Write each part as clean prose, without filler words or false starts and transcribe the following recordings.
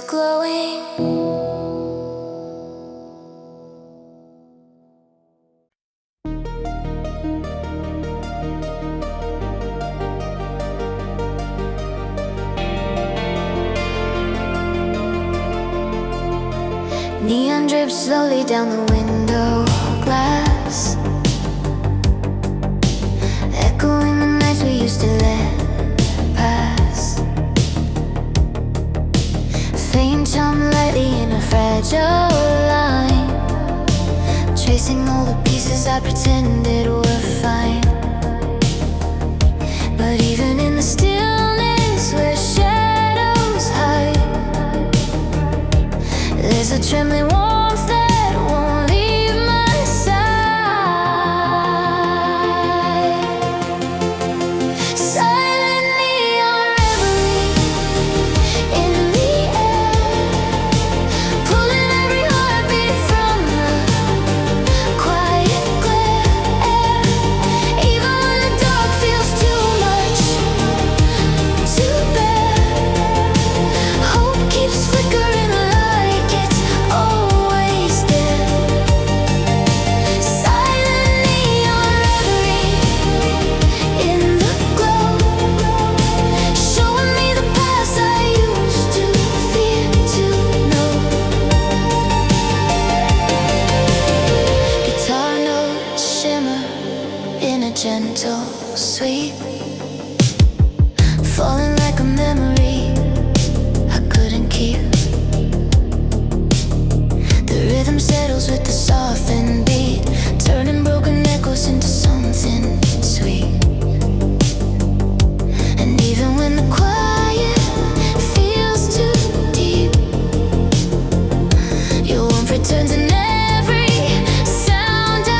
glowing. Neon drips slowly down the window glass, echoing the nights we used to let pass. Faint hum lightly in a fragile line, tracing all the pieces I pretended were fine. But even in the stillness where shadows hide, there's a trembling warmth that won't leave my side. Silent neon reverie in the air, pulling every heartbeat from the quiet glare. Even when the dark feels too much to bear, hope keeps flickering like it's always there. Silent neon reverie in the glow, showing me the past I used to fear to know. Guitar notes shimmer in a gentle sweep, falling like a memory I couldn't keep. The rhythm settles with the softened beat, turning broken echoes into something sweet. And even when the quiet feels too deep, your warmth returns in every sound I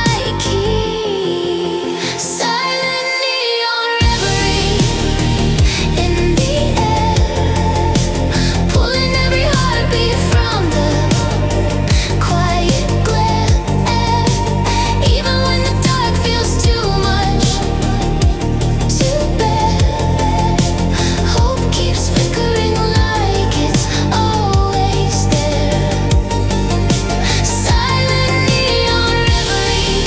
keep. Silent neon reverie in the air, pulling every heartbeat from the quiet glare. Even when the dark feels too much to bear, hope keeps flickering like it's always there. Silent neon reverie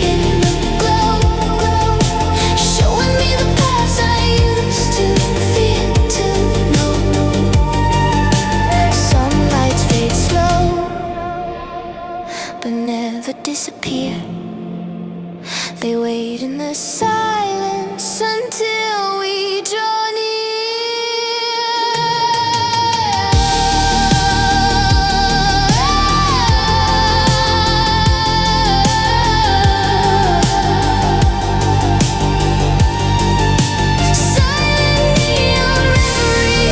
in the glow, showing me the paths I used to fear to know. Some lights fade slow, but never disappear. They wait in the silence until we draw near. Silent neon reverie,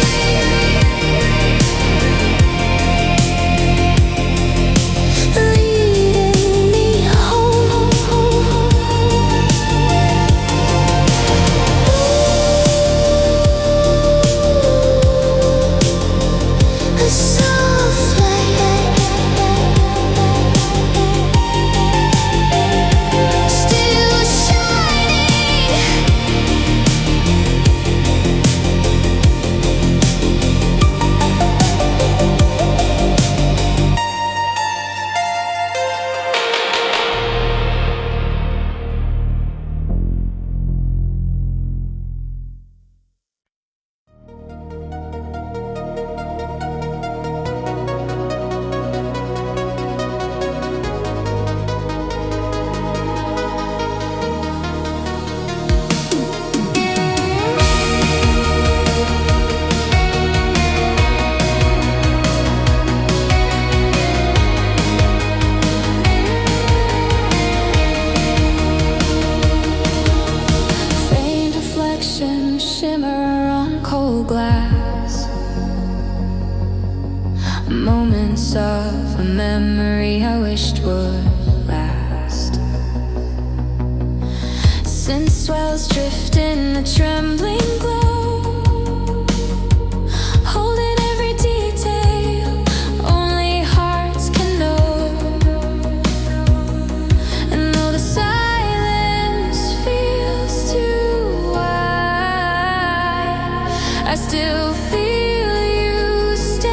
leading me home. A soft light, still shining. Faint reflection shimmer on cold glass, moments of a memory I wished would last. Synth swells drift in a trembling glow, holding every detail only hearts can know. And though the silence feels too wide, I still feel you stay.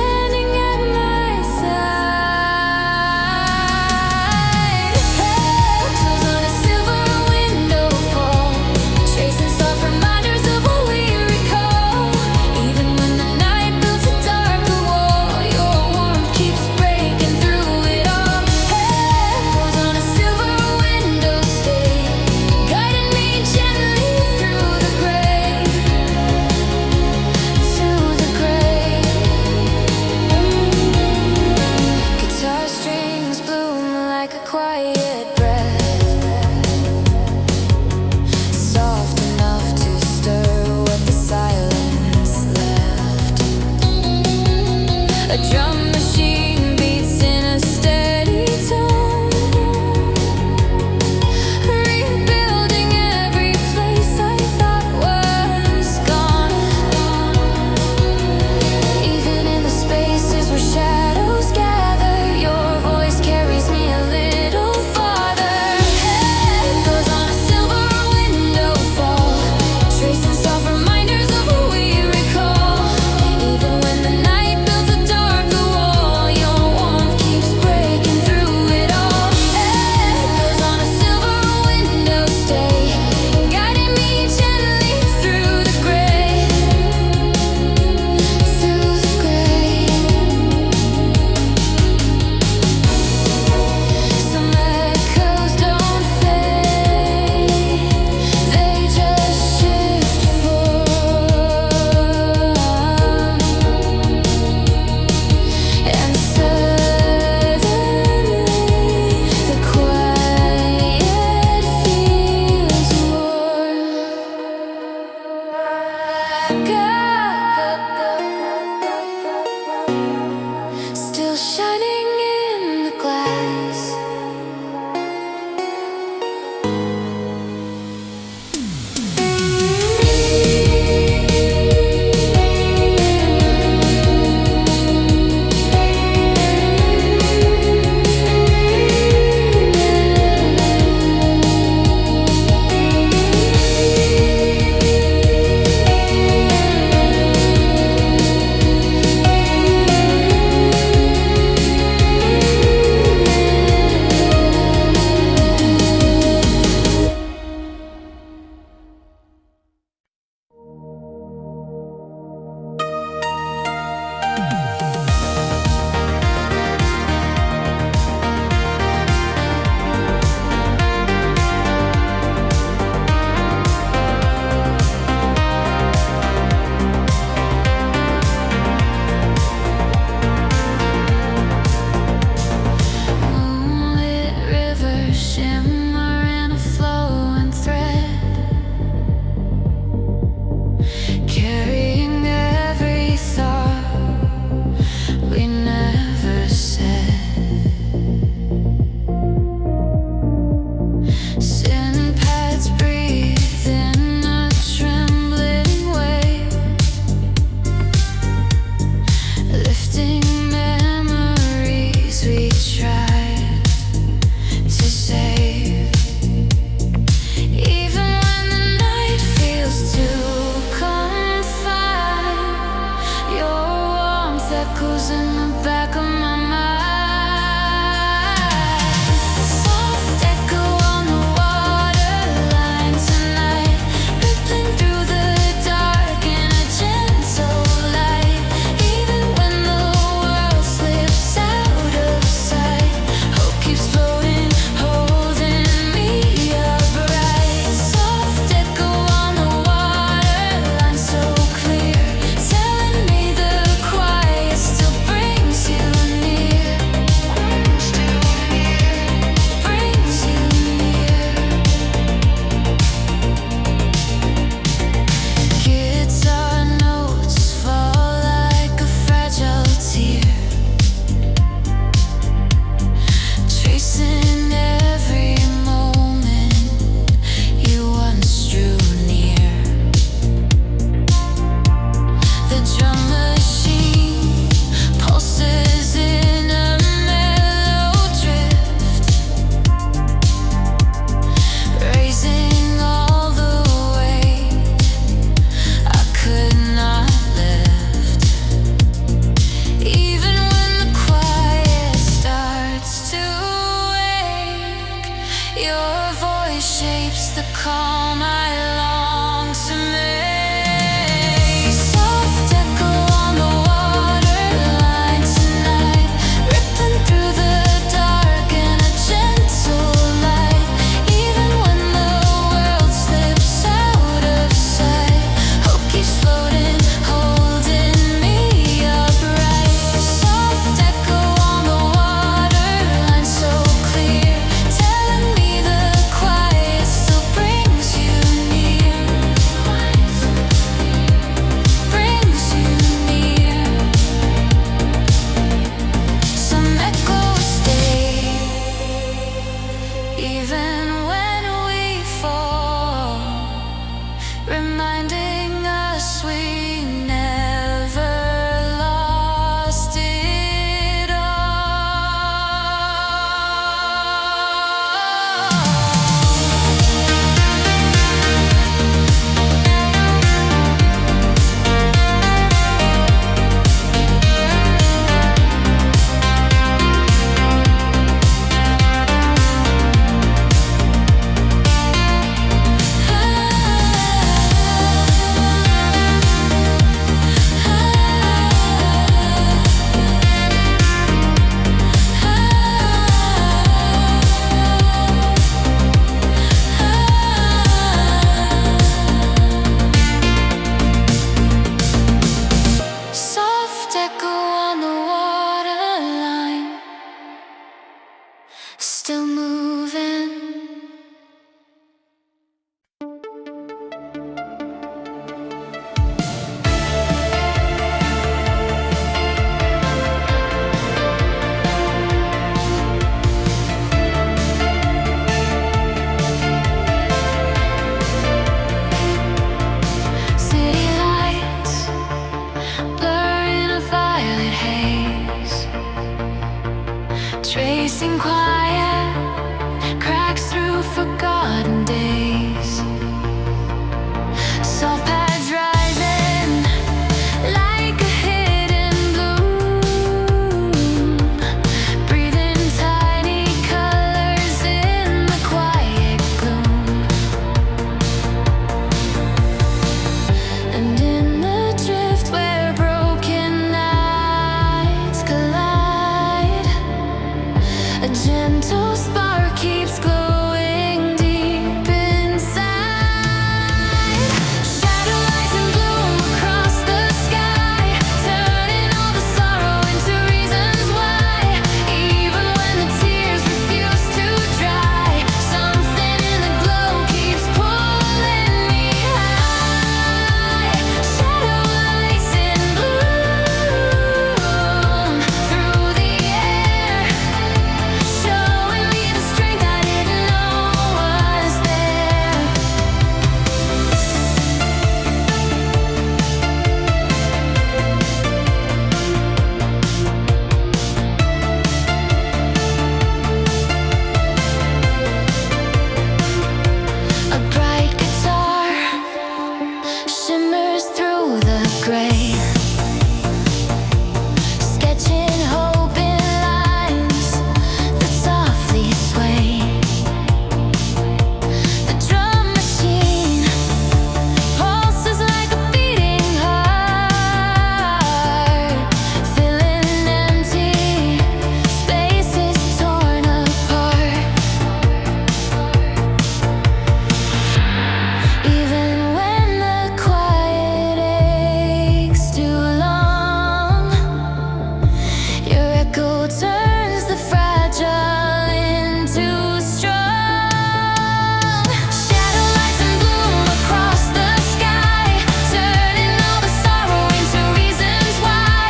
racing quiet, cracks through forgotten days. Soft pads rising like a hidden bloom, breathing tiny colors in the quiet gloom. And in the drift where broken nights collide, a gentle spark keeps glowing deep inside. Shadow lights in bloom across the sky, turning all the sorrow into reasons why. Even when the tears refuse to dry, something in the glow keeps pulling me high. Shadow lights in bloom through the air, showing me the strength I didn't know was there. A bright guitar shimmers through the gray, sketching hope in lines that softly sway. The drum machine pulses like a beating heart, filling empty spaces torn apart. Even when the quiet aches too long, your echo turns the fragile into strong. Shadow lights in bloom across the sky, turning all the sorrow into reasons why.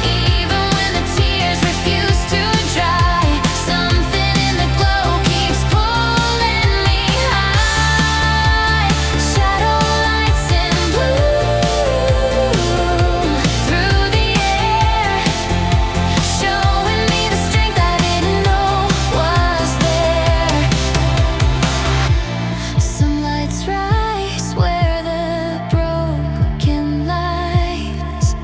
Even when the tears refuse to dry, something in the glow keeps pulling me high. Shadow lights in bloom through the air, showing me the strength I didn't know was there. Some lights rise where the broken lies,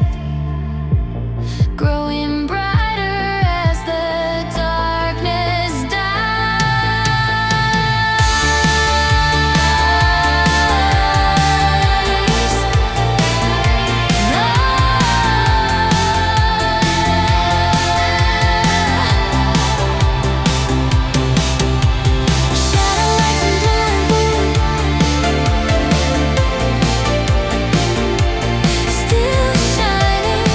growing brighter as the darkness Shadow lights in bloom, still shining.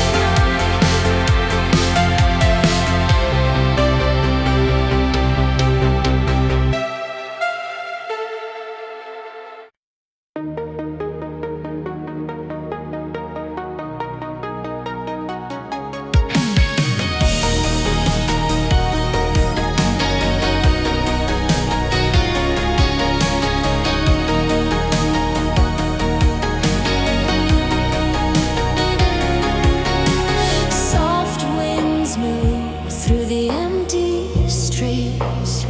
Soft winds move through the empty streets,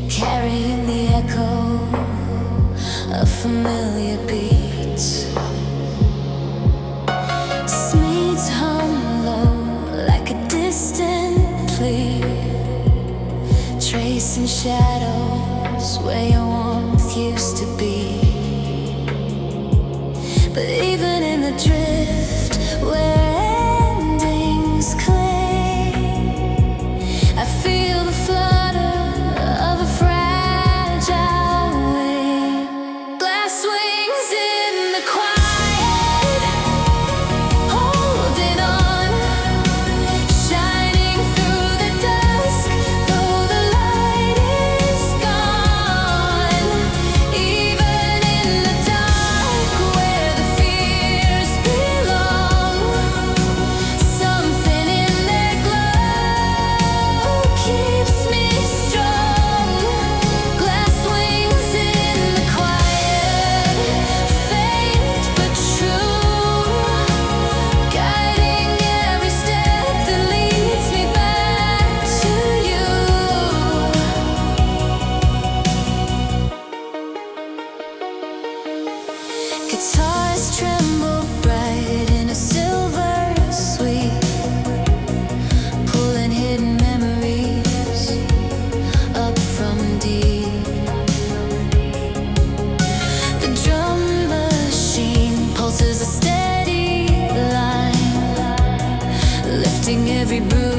carrying the echo of familiar beats. Smeets hum low like a distant plea, tracing shadows where your warmth used to be. But even in the drift where endings cling, I feel the flutter of a fragile wing. Glass wings in the quiet, holding on, shining through the dusk, though the light is gone. Even in the dark where the fears begin, every bruise.